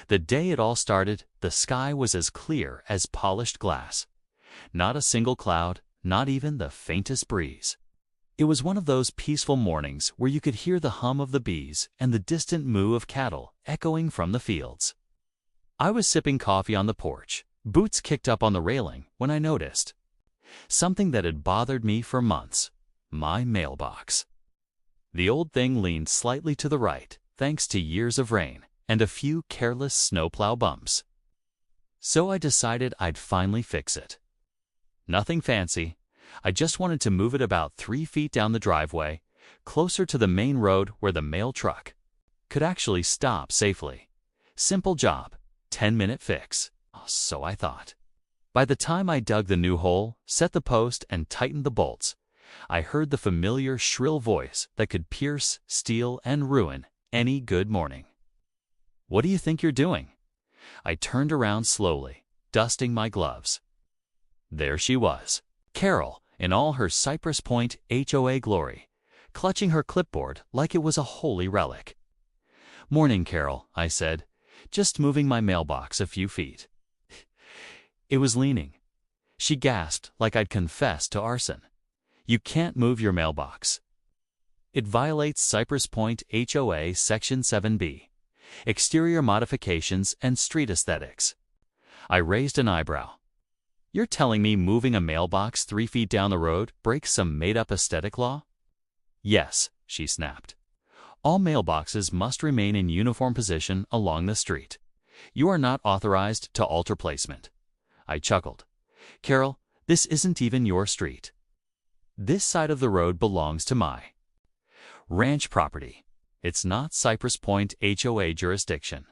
The day it all started, the sky was as clear as polished glass. Not a single cloud, not even the faintest breeze. It was one of those peaceful mornings where you could hear the hum of the bees and the distant moo of cattle echoing from the fields. I was sipping coffee on the porch, boots kicked up on the railing, when I noticed something that had bothered me for months: my mailbox. The old thing leaned slightly to the right, thanks to years of rain and a few careless snowplow bumps. So I decided I'd finally fix it. Nothing fancy. I just wanted to move it about 3 feet down the driveway, closer to the main road where the mail truck could actually stop safely. Simple job, 10-minute fix, so I thought. By the time I dug the new hole, set the post, and tightened the bolts, I heard the familiar shrill voice that could pierce, steal, and ruin any good morning. "What do you think you're doing?" I turned around slowly, dusting my gloves. There she was, Carol, in all her Cypress Point HOA glory, clutching her clipboard like it was a holy relic. "Morning, Carol," I said, just moving my mailbox a few feet. It was leaning. She gasped like I'd confessed to arson. "You can't move your mailbox. It violates Cypress Point HOA Section 7B, Exterior Modifications and Street Aesthetics." I raised an eyebrow. "You're telling me moving a mailbox 3 feet down the road breaks some made-up aesthetic law?" "Yes," she snapped. "All mailboxes must remain in uniform position along the street. You are not authorized to alter placement." I chuckled. "Carol, this isn't even your street. This side of the road belongs to my ranch property. It's not Cypress Point HOA jurisdiction."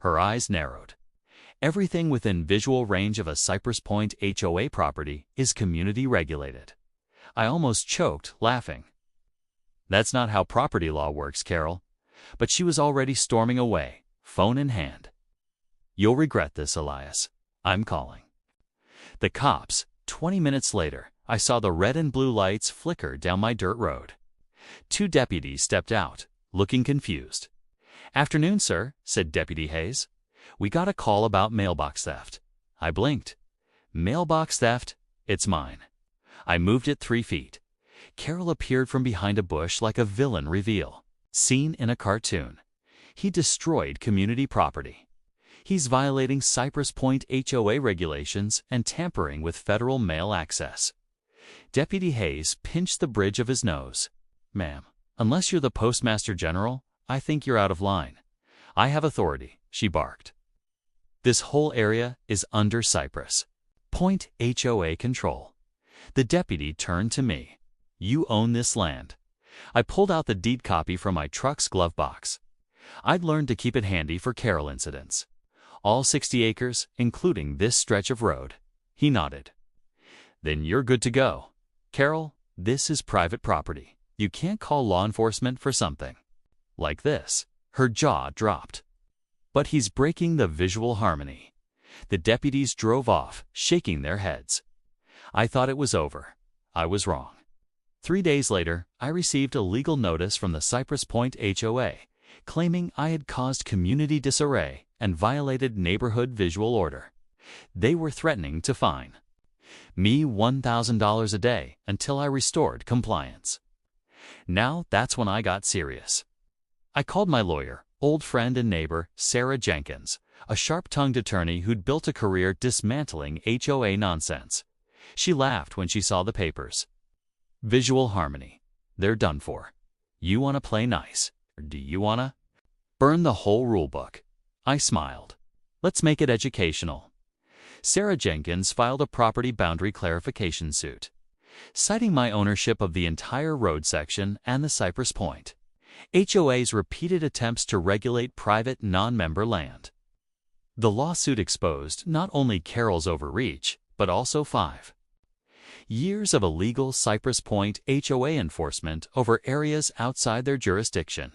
Her eyes narrowed. "Everything within visual range of a Cypress Point HOA property is community regulated." I almost choked, laughing. "That's not how property law works, Carol." But she was already storming away, phone in hand. "You'll regret this, Elias. I'm calling the cops." 20 minutes later, I saw the red and blue lights flicker down my dirt road. 2 deputies stepped out, looking confused. "Afternoon, sir," said Deputy Hayes. "We got a call about mailbox theft." I blinked. "Mailbox theft? It's mine." I moved it 3 feet. Carol appeared from behind a bush like a villain reveal, seen in a cartoon. "He destroyed community property. He's violating Cypress Point HOA regulations and tampering with federal mail access." Deputy Hayes pinched the bridge of his nose. "Ma'am, unless you're the Postmaster General, I think you're out of line." "I have authority," she barked. "This whole area is under Cypress Point HOA control." The deputy turned to me. "You own this land." I pulled out the deed copy from my truck's glove box. I'd learned to keep it handy for Carol incidents. "All 60 acres, including this stretch of road." He nodded. "Then you're good to go. Carol, this is private property. You can't call law enforcement for something like this." Her jaw dropped. "But he's breaking the visual harmony." The deputies drove off, shaking their heads. I thought it was over. I was wrong. 3 days later, I received a legal notice from the Cypress Point HOA, claiming I had caused community disarray and violated neighborhood visual order. They were threatening to fine me $1,000 a day until I restored compliance. Now that's when I got serious. I called my lawyer, old friend and neighbor, Sarah Jenkins, a sharp-tongued attorney who'd built a career dismantling HOA nonsense. She laughed when she saw the papers. "Visual harmony. They're done for. You want to play nice, or do you want to burn the whole rulebook?" I smiled. "Let's make it educational." Sarah Jenkins filed a property boundary clarification suit, citing my ownership of the entire road section and the Cypress Point HOA's repeated attempts to regulate private non-member land. The lawsuit exposed not only Carol's overreach, but also 5 years of illegal Cypress Point HOA enforcement over areas outside their jurisdiction.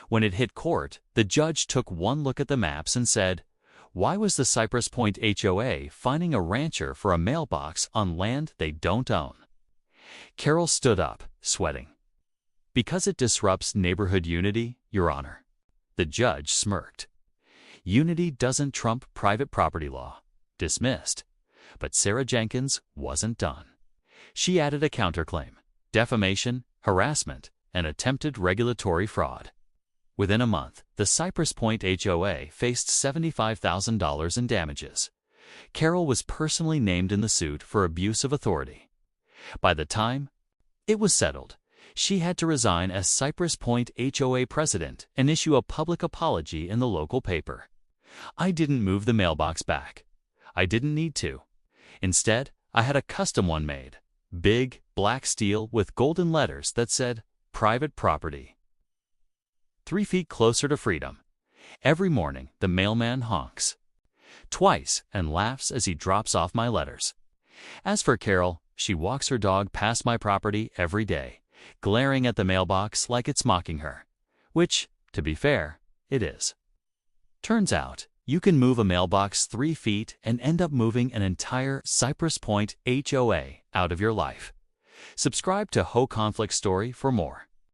When it hit court, the judge took one look at the maps and said, "Why was the Cypress Point HOA fining a rancher for a mailbox on land they don't own?" Carol stood up, sweating. "Because it disrupts neighborhood unity, Your Honor." The judge smirked. Unity doesn't trump private property law. Dismissed. But Sarah Jenkins wasn't done. She added a counterclaim: defamation, harassment, and attempted regulatory fraud. Within a month, the Cypress Point HOA faced $75,000 in damages. Carol was personally named in the suit for abuse of authority. By the time it was settled, she had to resign as Cypress Point HOA president and issue a public apology in the local paper. "I didn't move the mailbox back. I didn't need to. Instead, I had a custom one made, big, black steel with golden letters that said, 'Private Property.' 3 feet closer to freedom. Every morning, the mailman honks twice and laughs as he drops off my letters. As for Carol, she walks her dog past my property every day, glaring at the mailbox like it's mocking her. Which, to be fair, it is. Turns out, you can move a mailbox 3 feet and end up moving an entire Cypress Point HOA out of your life. Subscribe to HO Conflict Story for more.